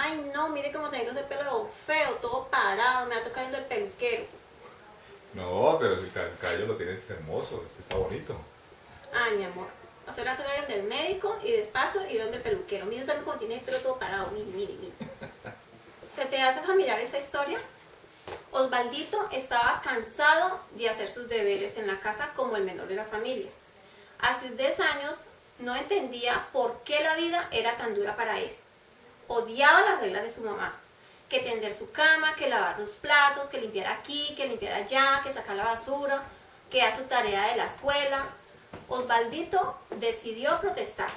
ay no, mire cómo tengo ese pelo feo, todo parado, me va a tocar yendo el peluquero. No, pero si el cabello lo tienes hermoso, está bonito. Ay, mi amor, o sea, le va a tocar ir del médico y despacio ir donde el peluquero. Mire también cómo tiene el pelo todo parado, mire, mire, mire. ¿Se te hace familiar esta historia? Osvaldito estaba cansado de hacer sus deberes en la casa como el menor de la familia. A sus 10 años no entendía por qué la vida era tan dura para él. Odiaba las reglas de su mamá, que tender su cama, que lavar los platos, que limpiar aquí, que limpiar allá, que sacar la basura, que hacer su tarea de la escuela. Osvaldito decidió protestar.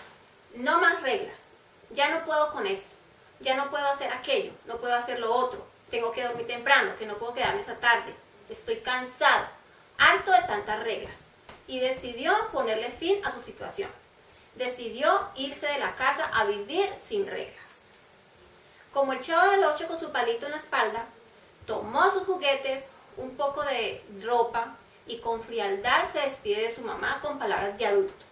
No más reglas. Ya no puedo con esto. Ya no puedo hacer aquello. No puedo hacer lo otro. Tengo que dormir temprano, que no puedo quedarme esa tarde. Estoy cansado, harto de tantas reglas. Y decidió ponerle fin a su situación. Decidió irse de la casa a vivir sin reglas. Como el Chavo del Ocho con su palito en la espalda, tomó sus juguetes, un poco de ropa y con frialdad se despide de su mamá con palabras de adulto.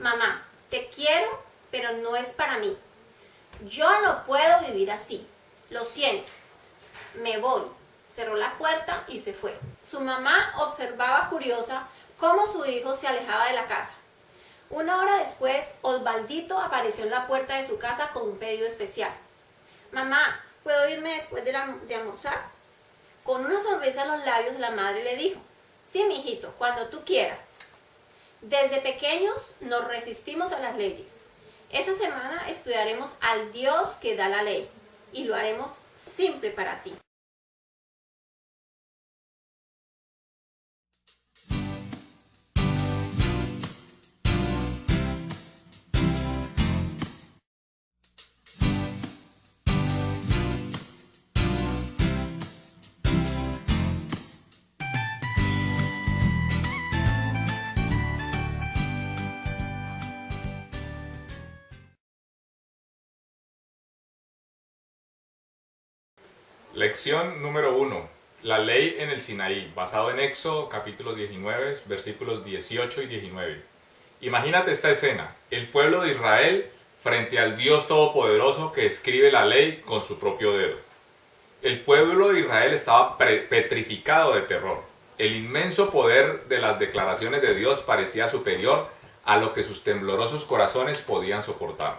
Mamá, te quiero, pero no es para mí. Yo no puedo vivir así. Lo siento. Me voy. Cerró la puerta y se fue. Su mamá observaba curiosa cómo su hijo se alejaba de la casa. Una hora después, Osvaldito apareció en la puerta de su casa con un pedido especial. Mamá, ¿puedo irme después de almorzar? Con una sonrisa en los labios, la madre le dijo, sí, mijito, cuando tú quieras. Desde pequeños nos resistimos a las leyes. Esta semana estudiaremos al Dios que da la ley y lo haremos simple para ti. Lección número 1. La ley en el Sinaí, basado en Éxodo capítulo 19, versículos 18 y 19. Imagínate esta escena, el pueblo de Israel frente al Dios Todopoderoso que escribe la ley con su propio dedo. El pueblo de Israel estaba petrificado de terror. El inmenso poder de las declaraciones de Dios parecía superior a lo que sus temblorosos corazones podían soportar.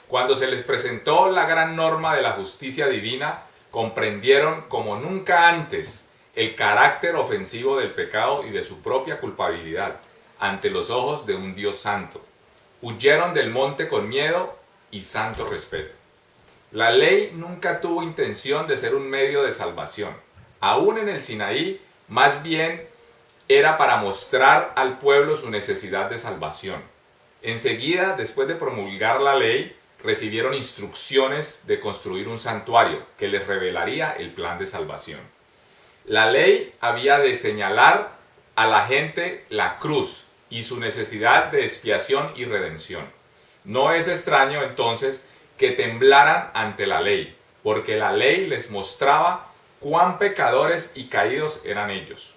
Cuando se les presentó la gran norma de la justicia divina, comprendieron como nunca antes el carácter ofensivo del pecado y de su propia culpabilidad ante los ojos de un Dios santo. Huyeron del monte con miedo y santo respeto. La ley nunca tuvo intención de ser un medio de salvación. Aún en el Sinaí, más bien era para mostrar al pueblo su necesidad de salvación. Enseguida, después de promulgar la ley, recibieron instrucciones de construir un santuario que les revelaría el plan de salvación. La ley había de señalar a la gente la cruz y su necesidad de expiación y redención. No es extraño entonces que temblaran ante la ley, porque la ley les mostraba cuán pecadores y caídos eran ellos.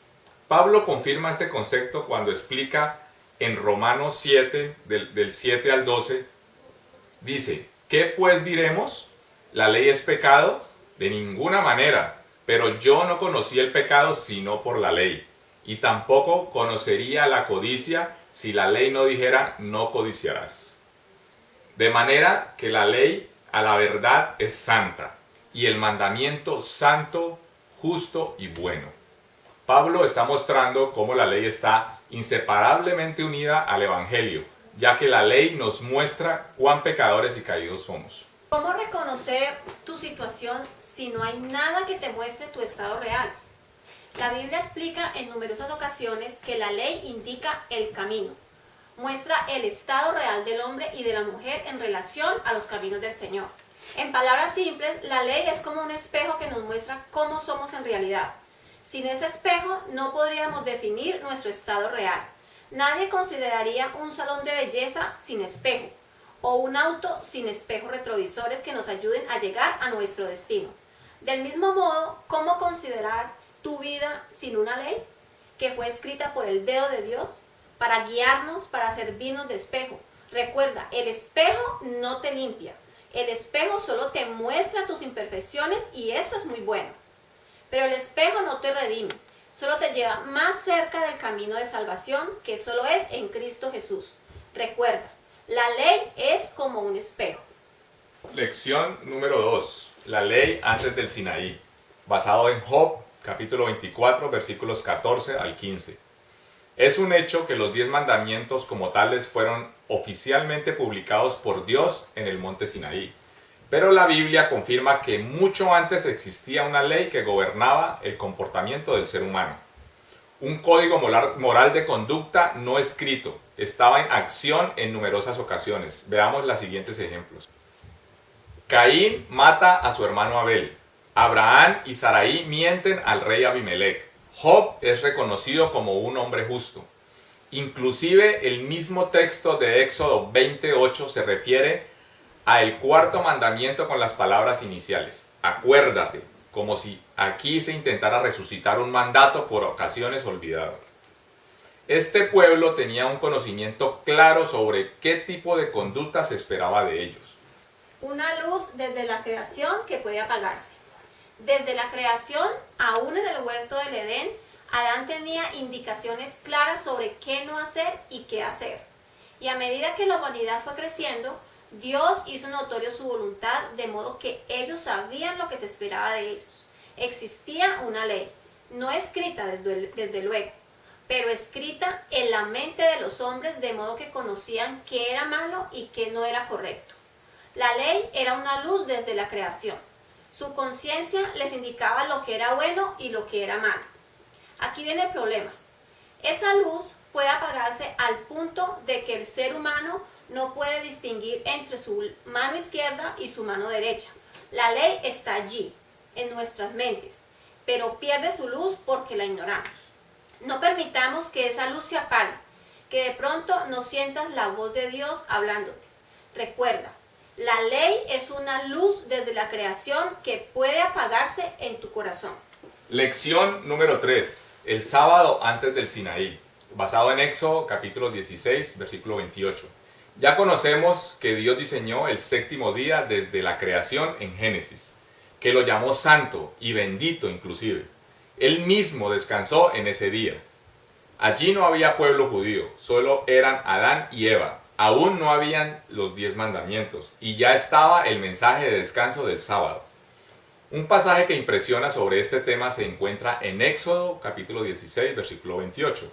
Pablo confirma este concepto cuando explica en Romanos 7, del 7 al 12, dice, ¿qué pues diremos? ¿La ley es pecado? De ninguna manera, pero yo no conocí el pecado sino por la ley, y tampoco conocería la codicia si la ley no dijera no codiciarás. De manera que la ley a la verdad es santa, y el mandamiento santo, justo y bueno. Pablo está mostrando cómo la ley está inseparablemente unida al Evangelio, ya que la ley nos muestra cuán pecadores y caídos somos. ¿Cómo reconocer tu situación si no hay nada que te muestre tu estado real? La Biblia explica en numerosas ocasiones que la ley indica el camino, muestra el estado real del hombre y de la mujer en relación a los caminos del Señor. En palabras simples, la ley es como un espejo que nos muestra cómo somos en realidad. Sin ese espejo no podríamos definir nuestro estado real. Nadie consideraría un salón de belleza sin espejo o un auto sin espejos retrovisores que nos ayuden a llegar a nuestro destino. Del mismo modo, ¿cómo considerar tu vida sin una ley que fue escrita por el dedo de Dios para guiarnos, para servirnos de espejo? Recuerda, el espejo no te limpia. El espejo solo te muestra tus imperfecciones y eso es muy bueno. Pero el espejo no te redime, solo te lleva más cerca del camino de salvación que solo es en Cristo Jesús. Recuerda, la ley es como un espejo. Lección número 2. La ley antes del Sinaí. Basado en Job, capítulo 24, versículos 14 al 15. Es un hecho que los 10 mandamientos como tales fueron oficialmente publicados por Dios en el monte Sinaí. Pero la Biblia confirma que mucho antes existía una ley que gobernaba el comportamiento del ser humano. Un código moral de conducta no escrito estaba en acción en numerosas ocasiones. Veamos los siguientes ejemplos. Caín mata a su hermano Abel. Abraham y Sarai mienten al rey Abimelech. Job es reconocido como un hombre justo. Inclusive el mismo texto de Éxodo 28 se refiere al cuarto mandamiento con las palabras iniciales. Acuérdate, como si aquí se intentara resucitar un mandato por ocasiones olvidado. Este pueblo tenía un conocimiento claro sobre qué tipo de conducta se esperaba de ellos. Una luz desde la creación que puede apagarse. Desde la creación, aún en el huerto del Edén, Adán tenía indicaciones claras sobre qué no hacer y qué hacer. Y a medida que la humanidad fue creciendo, Dios hizo notorio su voluntad, de modo que ellos sabían lo que se esperaba de ellos. Existía una ley, no escrita desde luego, pero escrita en la mente de los hombres, de modo que conocían qué era malo y qué no era correcto. La ley era una luz desde la creación. Su conciencia les indicaba lo que era bueno y lo que era malo. Aquí viene el problema. Esa luz puede apagarse al punto de que el ser humano no puede distinguir entre su mano izquierda y su mano derecha. La ley está allí, en nuestras mentes, pero pierde su luz porque la ignoramos. No permitamos que esa luz se apague, que de pronto no sientas la voz de Dios hablándote. Recuerda, la ley es una luz desde la creación que puede apagarse en tu corazón. Lección número 3. El sábado antes del Sinaí. Basado en Éxodo capítulo 16, versículo 28. Ya conocemos que Dios diseñó el séptimo día desde la creación en Génesis, que lo llamó santo y bendito inclusive. Él mismo descansó en ese día. Allí no había pueblo judío, solo eran Adán y Eva. Aún no habían los 10 mandamientos y ya estaba el mensaje de descanso del sábado. Un pasaje que impresiona sobre este tema se encuentra en Éxodo capítulo 16, versículo 28.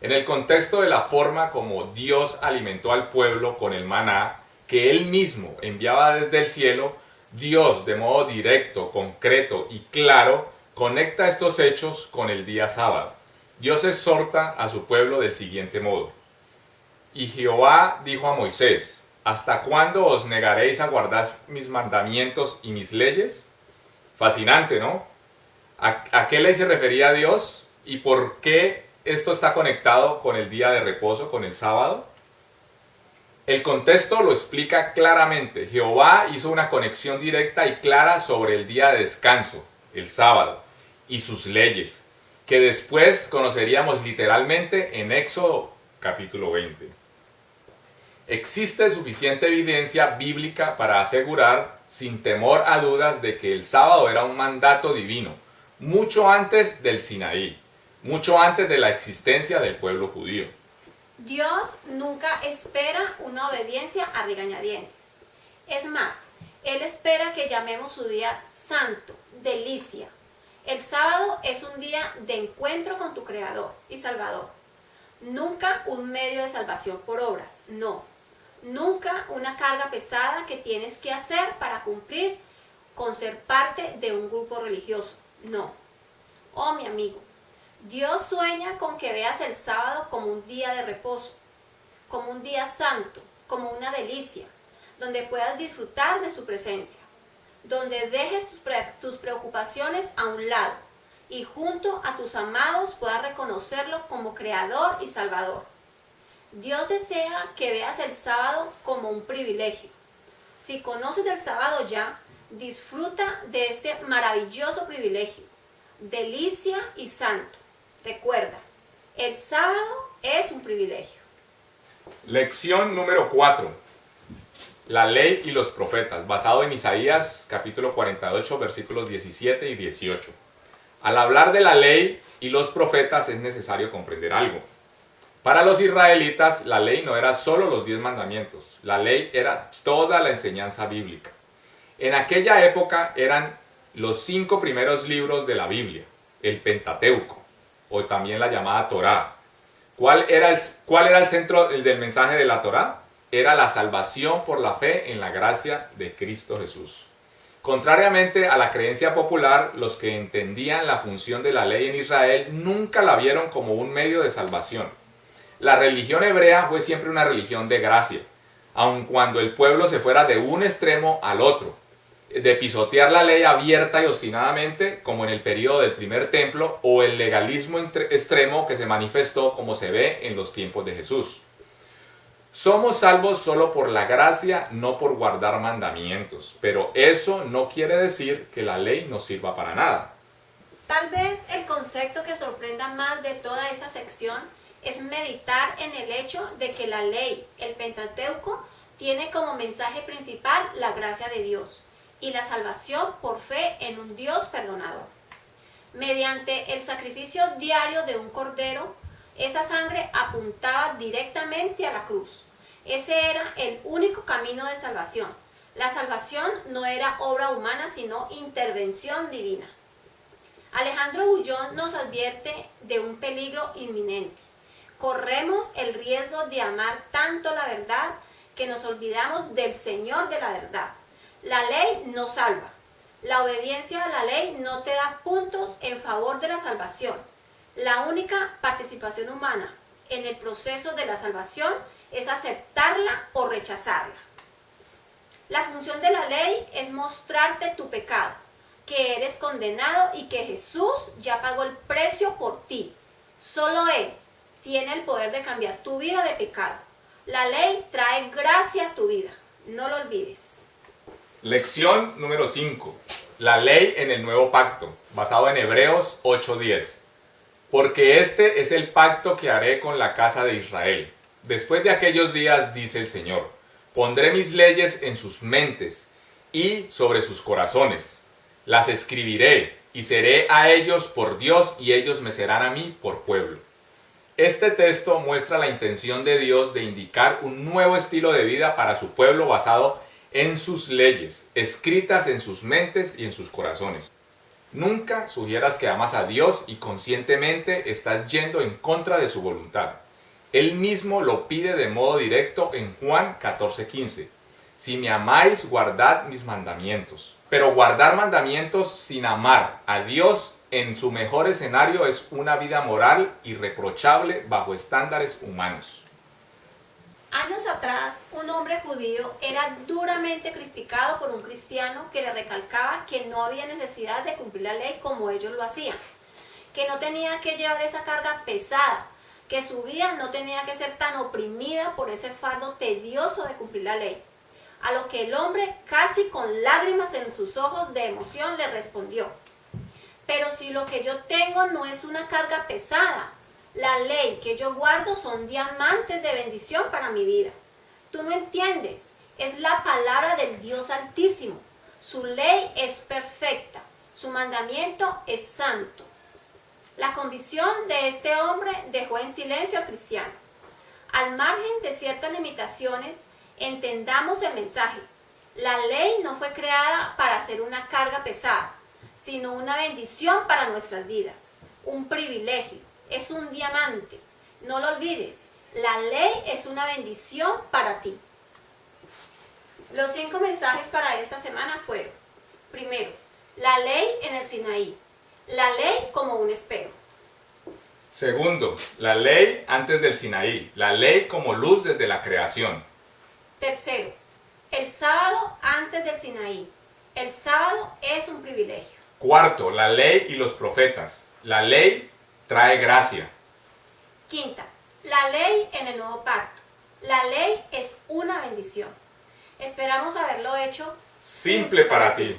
En el contexto de la forma como Dios alimentó al pueblo con el maná que Él mismo enviaba desde el cielo, Dios de modo directo, concreto y claro conecta estos hechos con el día sábado. Dios exhorta a su pueblo del siguiente modo. Y Jehová dijo a Moisés, ¿hasta cuándo os negaréis a guardar mis mandamientos y mis leyes? Fascinante, ¿no? ¿A qué ley se refería Dios? ¿Y por qué esto está conectado con el día de reposo, con el sábado? El contexto lo explica claramente. Jehová hizo una conexión directa y clara sobre el día de descanso, el sábado, y sus leyes, que después conoceríamos literalmente en Éxodo capítulo 20. Existe suficiente evidencia bíblica para asegurar, sin temor a dudas, de que el sábado era un mandato divino, mucho antes del Sinaí, mucho antes de la existencia del pueblo judío. Dios nunca espera una obediencia a regañadientes. Es más, Él espera que llamemos su día santo, delicia. El sábado es un día de encuentro con tu Creador y Salvador. Nunca un medio de salvación por obras, no. Nunca una carga pesada que tienes que hacer para cumplir con ser parte de un grupo religioso, no. Oh, mi amigo, Dios sueña con que veas el sábado como un día de reposo, como un día santo, como una delicia, donde puedas disfrutar de su presencia, donde dejes tus preocupaciones a un lado y junto a tus amados puedas reconocerlo como Creador y Salvador. Dios desea que veas el sábado como un privilegio. Si conoces del sábado ya, disfruta de este maravilloso privilegio, delicia y santo. Recuerda, el sábado es un privilegio. Lección número 4. La ley y los profetas, basado en Isaías capítulo 48, versículos 17 y 18. Al hablar de la ley y los profetas es necesario comprender algo. Para los israelitas, la ley no era solo los 10 mandamientos, la ley era toda la enseñanza bíblica. En aquella época eran los 5 primeros libros de la Biblia, el Pentateuco, o también la llamada Torá. ¿Cuál era el centro del mensaje de la Torá? Era la salvación por la fe en la gracia de Cristo Jesús. Contrariamente a la creencia popular, los que entendían la función de la ley en Israel nunca la vieron como un medio de salvación. La religión hebrea fue siempre una religión de gracia, aun cuando el pueblo se fuera de un extremo al otro, de pisotear la ley abierta y obstinadamente, como en el período del primer templo, o el legalismo extremo que se manifestó como se ve en los tiempos de Jesús. Somos salvos solo por la gracia, no por guardar mandamientos, pero eso no quiere decir que la ley no sirva para nada. Tal vez el concepto que sorprenda más de toda esa sección es meditar en el hecho de que la ley, el Pentateuco, tiene como mensaje principal la gracia de Dios y la salvación por fe en un Dios perdonador. Mediante el sacrificio diario de un cordero, esa sangre apuntaba directamente a la cruz. Ese era el único camino de salvación. La salvación no era obra humana, sino intervención divina. Alejandro Bullón nos advierte de un peligro inminente. Corremos el riesgo de amar tanto la verdad que nos olvidamos del Señor de la verdad. La ley no salva. La obediencia a la ley no te da puntos en favor de la salvación. La única participación humana en el proceso de la salvación es aceptarla o rechazarla. La función de la ley es mostrarte tu pecado, que eres condenado y que Jesús ya pagó el precio por ti. Solo Él tiene el poder de cambiar tu vida de pecado. La ley trae gracia a tu vida, no lo olvides. Lección número 5. La ley en el nuevo pacto, basado en Hebreos 8:10. Porque este es el pacto que haré con la casa de Israel. Después de aquellos días, dice el Señor, pondré mis leyes en sus mentes y sobre sus corazones. Las escribiré y seré a ellos por Dios y ellos me serán a mí por pueblo. Este texto muestra la intención de Dios de indicar un nuevo estilo de vida para su pueblo basado en sus leyes, escritas en sus mentes y en sus corazones. Nunca sugieras que amas a Dios y conscientemente estás yendo en contra de su voluntad. Él mismo lo pide de modo directo en Juan 14:15. Si me amáis, guardad mis mandamientos. Pero guardar mandamientos sin amar a Dios en su mejor escenario es una vida moral irreprochable bajo estándares humanos. Años atrás, un hombre judío era duramente criticado por un cristiano que le recalcaba que no había necesidad de cumplir la ley como ellos lo hacían, que no tenía que llevar esa carga pesada, que su vida no tenía que ser tan oprimida por ese fardo tedioso de cumplir la ley. A lo que el hombre, casi con lágrimas en sus ojos de emoción, le respondió: pero si lo que yo tengo no es una carga pesada, la ley que yo guardo son diamantes de bendición para mi vida. Tú no entiendes, es la palabra del Dios Altísimo. Su ley es perfecta, su mandamiento es santo. La convicción de este hombre dejó en silencio al cristiano. Al margen de ciertas limitaciones, entendamos el mensaje. La ley no fue creada para ser una carga pesada, sino una bendición para nuestras vidas, un privilegio. Es un diamante. No lo olvides, la ley es una bendición para ti. Los 5 mensajes para esta semana fueron: primero, la ley en el Sinaí, la ley como un espejo. Segundo, la ley antes del Sinaí, la ley como luz desde la creación. Tercero, el sábado antes del Sinaí, el sábado es un privilegio. Cuarto, la ley y los profetas, la ley trae gracia. Quinta, la ley en el nuevo pacto. La ley es una bendición. Esperamos haberlo hecho Simple para ti.